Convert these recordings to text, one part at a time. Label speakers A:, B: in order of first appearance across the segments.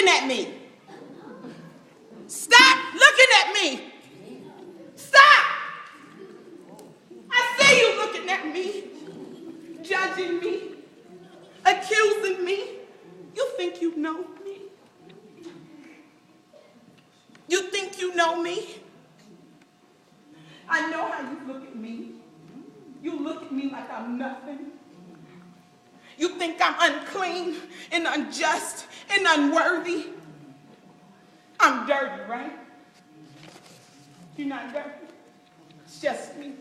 A: looking at me. Stop looking at me. Stop. I see you looking at me, judging me, accusing me. You think you know me? You think you know me? I know how you look at me. You look at me like I'm nothing. You think I'm unclean and unjust and unworthy. I'm dirty, right? You're not dirty. It's just me.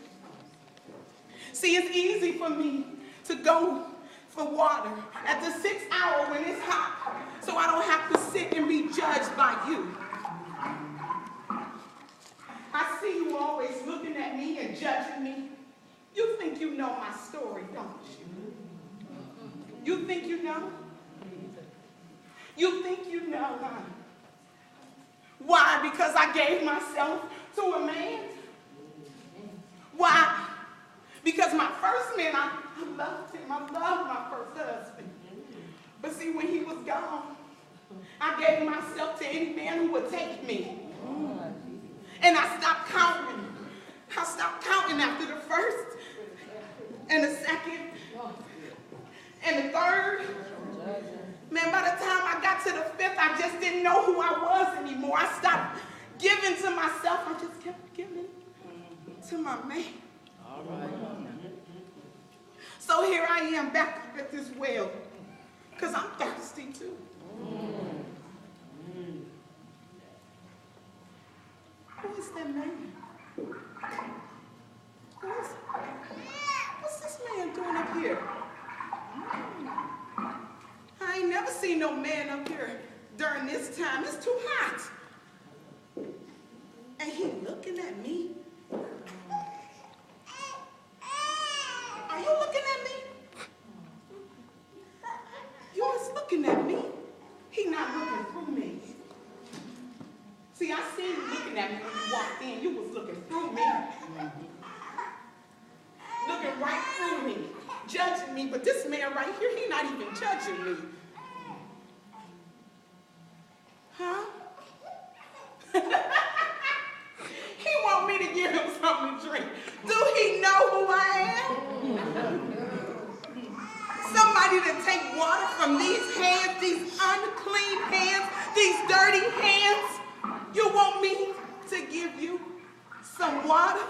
A: See, it's easy for me to go for water at the 6th hour when it's hot, so I don't have to sit and be judged by you. I see you always looking at me and judging me. You think you know my story, don't you? You think you know? You think you know, huh? Why? Because I gave myself to a man? Why? Because my first man, I loved him. I loved my first husband. But see, when he was gone, I gave myself to any man who would take me. And I stopped counting. I stopped counting after the first and the second and the third. Man, by the time I got to the 5th, I just didn't know who I was anymore. I stopped giving to myself. I just kept giving to my man.
B: All right.
A: So here I am back up at this well, because I'm thirsty too. Who is that man? What's this man doing up here? I ain't never seen no man up here during this time. It's too hot. And he looking at me. Are you looking at me? You was looking at me. He not looking through me. See, I seen you looking at me when you walked in. You was looking through me. Looking right through me. Judging me. But this man right here, he not even judging me. Huh? He want me to give him something to drink. Do he know who I am? Somebody to take water from these hands, these unclean hands, these dirty hands. You want me to give you some water?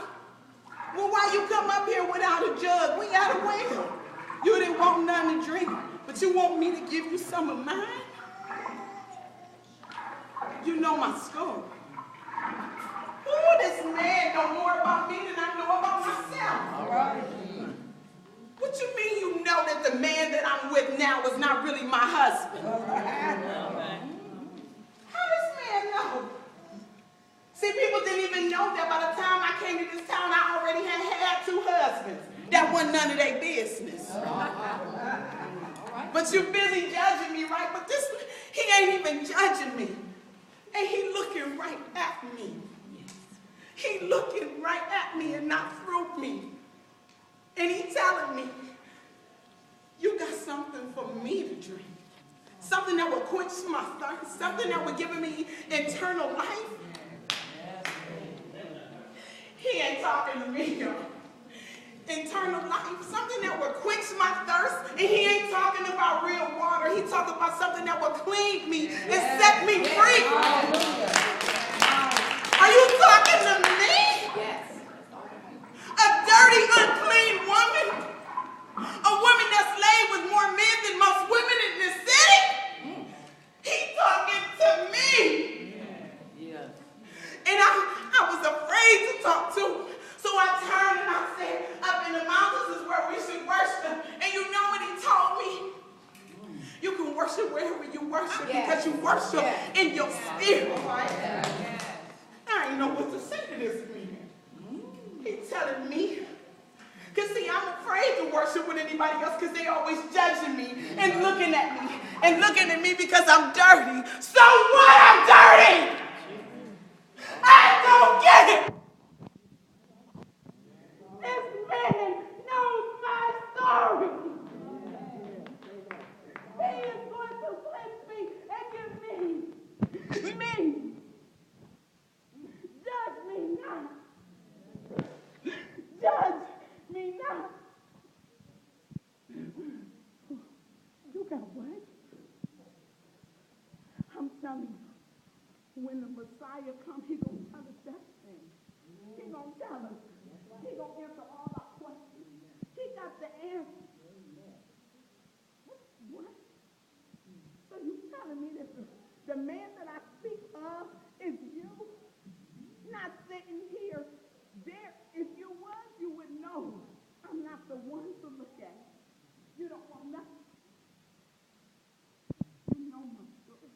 A: Well, why you come up here without a jug? We got a well. You didn't want none to drink, but you want me to give you some of mine? You know my story. Ooh, this man know more about me than I know about myself.
B: All right.
A: What you mean you know that the man that I'm with now is not really my husband? How does man know? See, people didn't even know that by the time I came to this town, I already had 2 husbands. That wasn't none of their business. But you're busy judging me, right? But this, he ain't even judging me. And he looking right at me. He looking right at me and not through me. And he telling me, you got something for me to drink. Something that will quench my thirst. Something that will give me eternal life. He ain't talking to me, y'all. Eternal life, something that will quench my thirst, and he ain't talking about real water. He talking about something that will clean me and set me free. Are you talking to me?
B: Yes.
A: A dirty, unclean woman? A woman that's laid with more men than most women in this city? He talking to me.
B: Yeah.
A: And I was afraid to talk to him. So I turned and I said, up in the mountains is where we should worship. And you know what he told me? You can worship wherever you worship because you worship in your spirit. I ain't know what to say to this man. He's telling me. Because see, I'm afraid to worship with anybody else because they always judging me and looking at me because I'm dirty. So what? I'm dirty. I don't get it. This man knows my story. He is going to cleanse me and give me telling you, when the Messiah comes, he's going to tell us that thing. He's going to tell us. He's going to answer all our questions. He got the answer. What? So you telling me that the man that I speak of is you? Not sitting here. There, if you was, you would know. I'm not the one to look at. You don't want nothing. You know my story.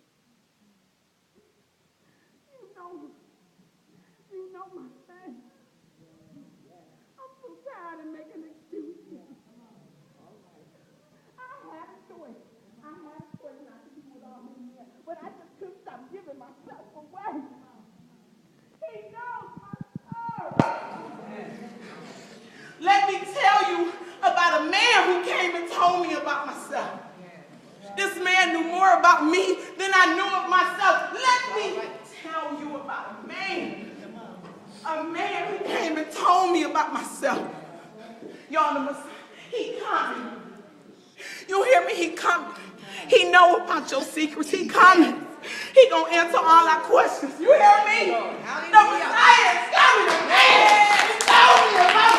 A: You know my thing. I'm so tired of making excuses. I had a choice. Not to be with all these men, but I just couldn't stop giving myself away. He knows my story. Let me tell you about a man who came and told me about myself. This man knew more about me than I knew of myself. Let me tell you about a man. A man who came and told me about myself. Y'all know he coming. You hear me? He coming. He know about your secrets. He coming. He gonna answer all our questions. You hear me? The Messiah is coming. Man, he told me about